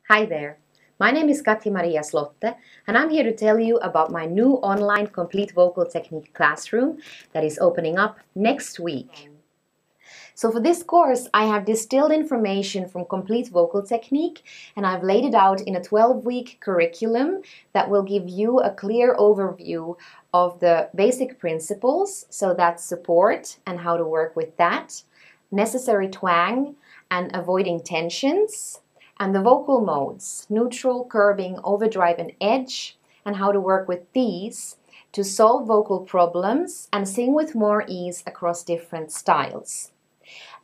Hi there, my name is Katja Slotte and I'm here to tell you about my new online complete vocal technique classroom that is opening up next week. So for this course I have distilled information from complete vocal technique and I've laid it out in a 12-week curriculum that will give you a clear overview of the basic principles, so that's support and how to work with that, necessary twang and avoiding tensions, and the vocal modes, neutral, curving, overdrive and edge, and how to work with these to solve vocal problems and sing with more ease across different styles.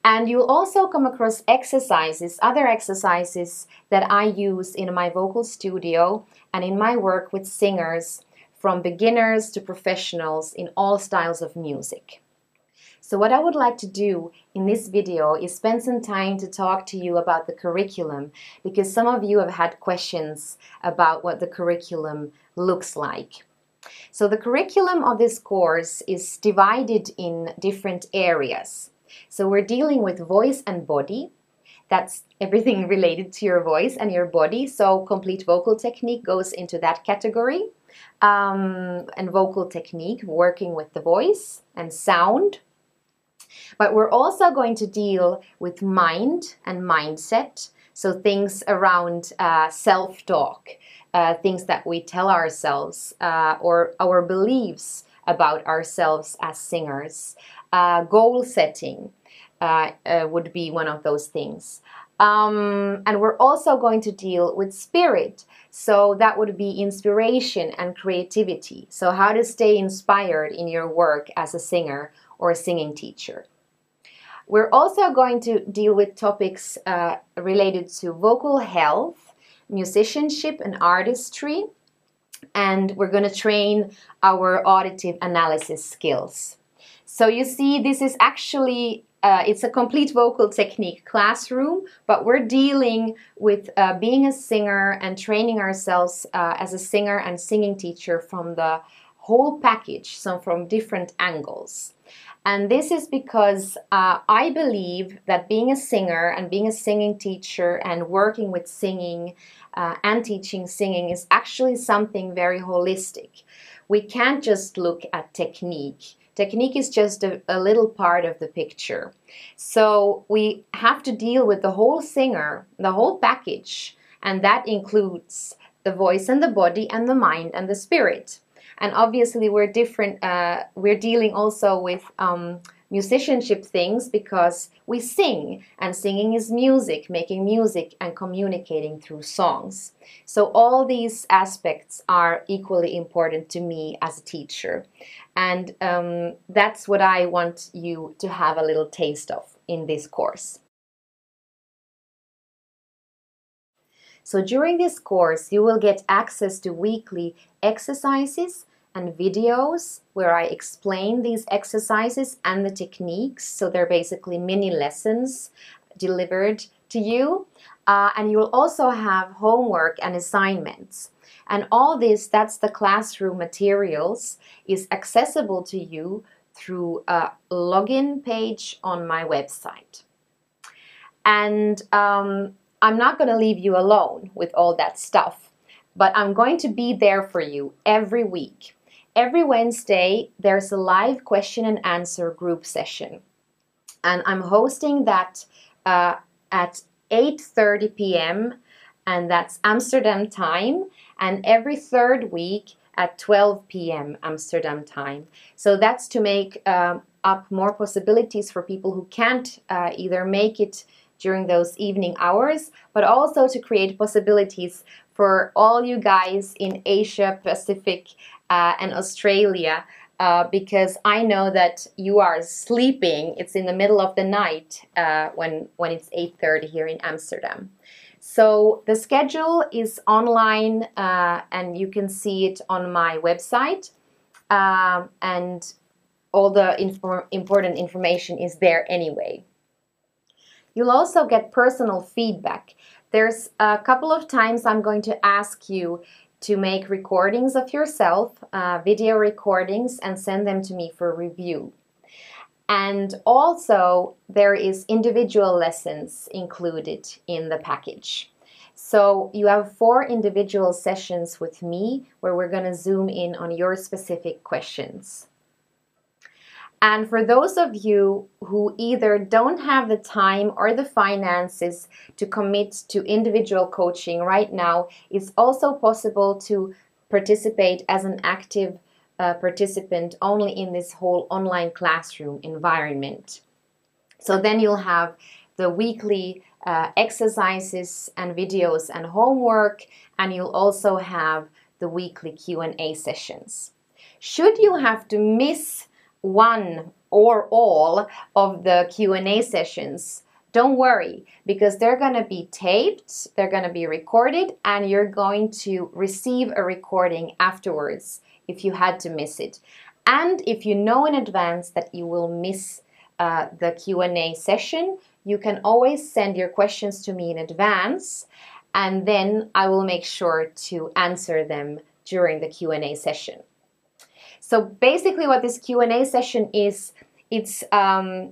And you'll also come across exercises, other exercises that I use in my vocal studio and in my work with singers, from beginners to professionals in all styles of music. So what I would like to do in this video is spend some time to talk to you about the curriculum, because some of you have had questions about what the curriculum looks like. So the curriculum of this course is divided in different areas. So we're dealing with voice and body. That's everything related to your voice and your body. So complete vocal technique goes into that category. And vocal technique, working with the voice and sound. But we're also going to deal with mind and mindset, so things around self-talk, things that we tell ourselves, or our beliefs about ourselves as singers. Goal setting would be one of those things. And we're also going to deal with spirit, so that would be inspiration and creativity. So how to stay inspired in your work as a singer or a singing teacher. We're also going to deal with topics related to vocal health, musicianship and artistry, and we're going to train our auditive analysis skills. So you see, this is actually, it's a complete vocal technique classroom, but we're dealing with being a singer and training ourselves as a singer and singing teacher from the whole package, so from different angles. And this is because I believe that being a singer and being a singing teacher and working with singing and teaching singing is actually something very holistic. We can't just look at technique. Technique is just a little part of the picture. So we have to deal with the whole singer, the whole package, and that includes the voice and the body and the mind and the spirit. And obviously we're dealing also with musicianship things, because we sing, and singing is music, making music and communicating through songs. So all these aspects are equally important to me as a teacher. And that's what I want you to have a little taste of in this course. So during this course, you will get access to weekly exercises and videos where I explain these exercises and the techniques. So they're basically mini lessons delivered to you. And you'll also have homework and assignments. And all this, that's the classroom materials, is accessible to you through a login page on my website. And I'm not going to leave you alone with all that stuff, but I'm going to be there for you every week. Every Wednesday, there's a live question and answer group session. And I'm hosting that at 8:30 p.m. and that's Amsterdam time, and every third week at 12 p.m. Amsterdam time. So that's to make up more possibilities for people who can't either make it during those evening hours, but also to create possibilities for all you guys in Asia, Pacific, and Australia, because I know that you are sleeping. It's in the middle of the night when it's 8:30 here in Amsterdam. So the schedule is online and you can see it on my website, and all the important information is there anyway. You'll also get personal feedback. There's a couple of times I'm going to ask you to make recordings of yourself, video recordings, and send them to me for review. And also there is individual lessons included in the package. So you have 4 individual sessions with me where we're going to zoom in on your specific questions. And for those of you who either don't have the time or the finances to commit to individual coaching right now, it's also possible to participate as an active participant only in this whole online classroom environment. So then you'll have the weekly exercises and videos and homework, and you'll also have the weekly Q&A sessions. Should you have to miss one or all of the Q&A sessions, don't worry, because they're going to be taped, they're going to be recorded, and you're going to receive a recording afterwards if you had to miss it. And if you know in advance that you will miss the Q&A session, you can always send your questions to me in advance, and then I will make sure to answer them during the Q&A session. So basically what this Q&A session is, it's a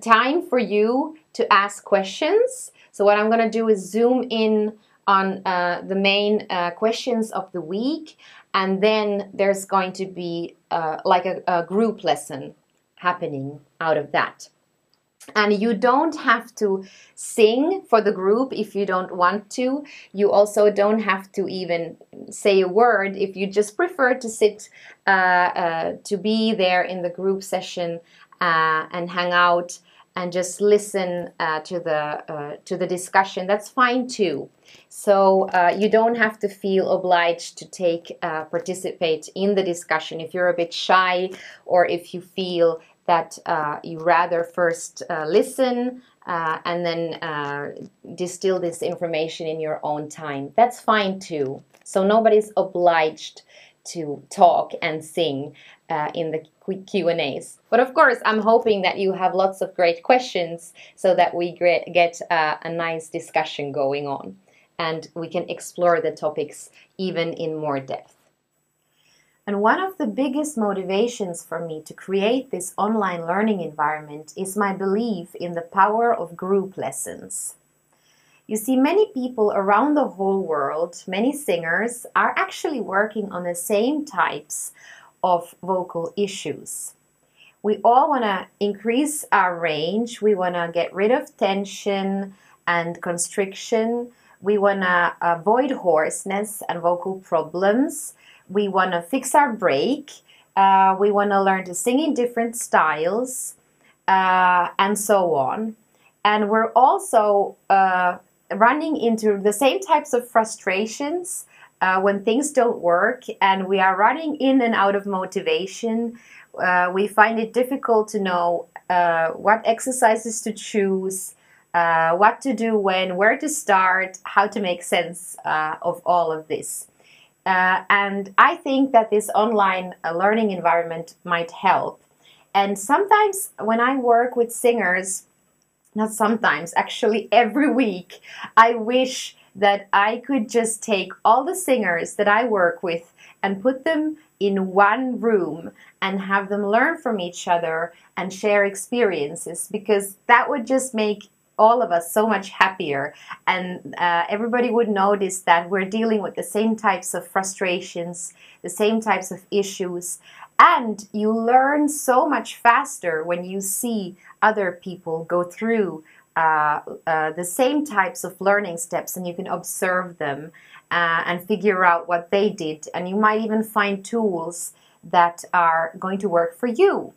time for you to ask questions. So what I'm going to do is zoom in on the main questions of the week, and then there's going to be like a group lesson happening out of that. And you don't have to sing for the group if you don't want to. You also don't have to even say a word if you just prefer to sit, to be there in the group session and hang out and just listen to the discussion. That's fine too. So you don't have to feel obliged to participate in the discussion if you're a bit shy, or if you feel that you rather first listen and then distill this information in your own time. That's fine too. So nobody's obliged to talk and sing in the Q&As. But of course, I'm hoping that you have lots of great questions so that we get a nice discussion going on and we can explore the topics even in more depth. And one of the biggest motivations for me to create this online learning environment is my belief in the power of group lessons. You see, many people around the whole world, many singers, are actually working on the same types of vocal issues. We all want to increase our range. We want to get rid of tension and constriction. We want to avoid hoarseness and vocal problems. We want to fix our break. We want to learn to sing in different styles and so on. And we're also running into the same types of frustrations when things don't work, and we are running in and out of motivation. We find it difficult to know what exercises to choose, what to do when, where to start, how to make sense of all of this. And I think that this online learning environment might help. And sometimes when I work with singers, not sometimes, actually every week, I wish that I could just take all the singers that I work with and put them in one room and have them learn from each other and share experiences, because that would just make all of us so much happier, and everybody would notice that we're dealing with the same types of frustrations, the same types of issues, and you learn so much faster when you see other people go through the same types of learning steps, and you can observe them and figure out what they did, and you might even find tools that are going to work for you.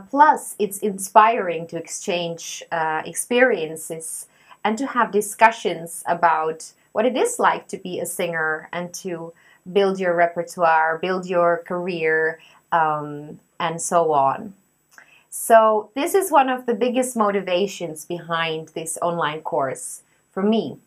Plus, it's inspiring to exchange experiences and to have discussions about what it is like to be a singer and to build your repertoire, build your career, and so on. So this is one of the biggest motivations behind this online course for me.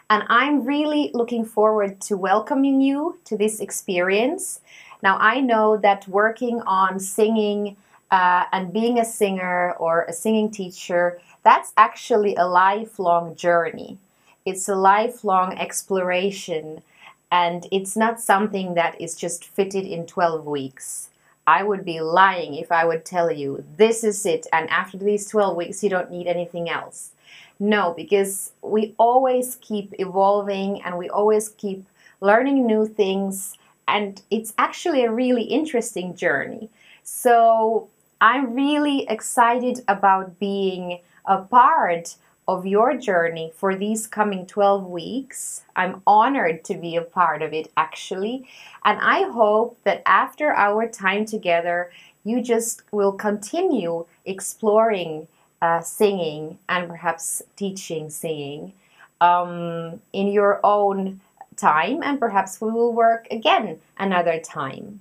And I'm really looking forward to welcoming you to this experience. Now, I know that working on singing and being a singer or a singing teacher, that's actually a lifelong journey. It's a lifelong exploration, and it's not something that is just fitted in 12 weeks. I would be lying if I would tell you this is it, and after these 12 weeks you don't need anything else. No, because we always keep evolving and we always keep learning new things, and it's actually a really interesting journey. So I'm really excited about being a part of your journey for these coming 12 weeks. I'm honored to be a part of it, actually. And I hope that after our time together, you just will continue exploring singing and perhaps teaching singing in your own time, and perhaps we will work again another time.